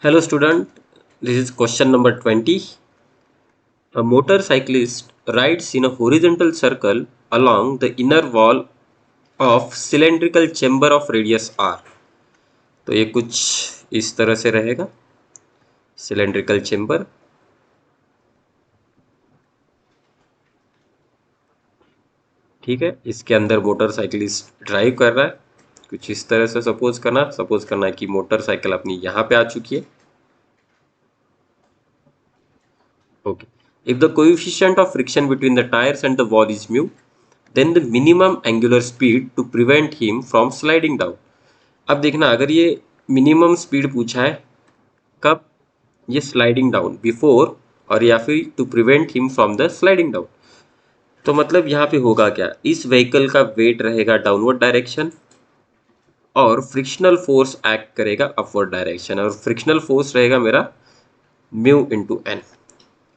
Hello student, this is question number 20. A motorcyclist rides in a horizontal circle along the inner wall of cylindrical chamber of radius r. तो ये कुछ इस तरह से रहेगा cylindrical chamber. ठीक है, इसके अंदर मोटरसाइकिलिस्ट ड्राइव कर रहा है कुछ इस तरह से सपोज करना है कि मोटरसाइकिल अपनी यहाँ पे आ चुकी है. Okay. If the coefficient of friction between the tires and the wall is mu, then the minimum angular speed to prevent him from sliding down. अब देखना अगर ये मिनिमम स्पीड पूछा है कब ये स्लाइडिंग डाउन बिफोर और या फिर to prevent him from the sliding down, तो मतलब यहाँ पे होगा क्या, इस व्हीकल का वेट रहेगा डाउनवर्ड डायरेक्शन और फ्रिक्शनल फोर्स एक्ट करेगा अपवर्ड डायरेक्शन और फ्रिक्शनल फोर्स रहेगा मेरा म्यू इंटू एन.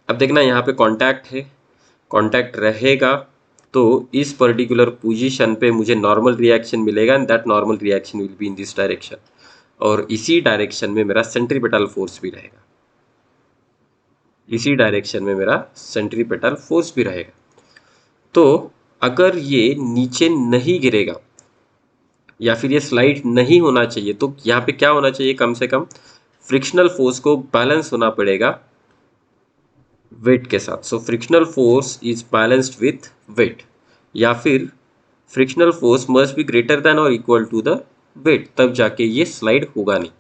अब देखना यहाँ पे कांटेक्ट है, कांटेक्ट रहेगा तो इस पर्टिकुलर पोजीशन पे मुझे नॉर्मल रिएक्शन मिलेगा and that normal reaction will be in this direction और इसी डायरेक्शन में मेरा सेंट्रीपेटल फोर्स भी रहेगा, इसी डायरेक्शन में मेरा सेंट्रीपेटल फोर्स भी रहेगा. तो अगर ये नीचे नहीं गिरेगा या फिर ये स्लाइड नहीं होना चाहिए तो यहाँ पे क्या होना चाहिए, कम से कम फ्रिक्शनल फोर्स को बैलेंस होना पड़ेगा वेट के साथ. So frictional force is balanced with weight या फिर frictional force must be greater than और इक्वल टू द वेट, तब जाके ये स्लाइड होगा नहीं.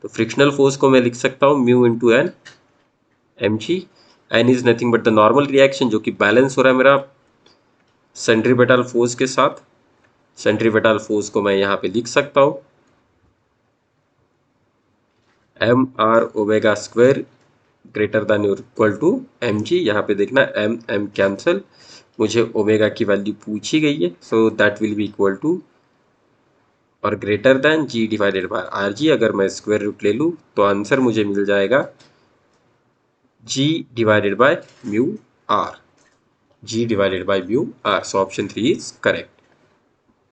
तो फ्रिक्शनल फोर्स को मैं लिख सकता हूँ mu into N M G. N is nothing but the normal reaction जो कि बैलेंस हो रहा है मेरा सेंट्रीपेटल फोर्स के साथ. सेंट्रीपेटल फोर्स को मैं यहाँ पे लिख सकता हूँ m r omega square greater than और इक्वल टू एम जी. यहाँ पे देखना एम एम कैंसिल, मुझे ओमेगा की वैल्यू पूछी गई है so that will be equal to और greater than g divided by r g. अगर मैं स्क्वायर रूट ले लूँ तो आंसर मुझे मिल जाएगा g divided by mu r, g divided by mu r. So option 3 is correct.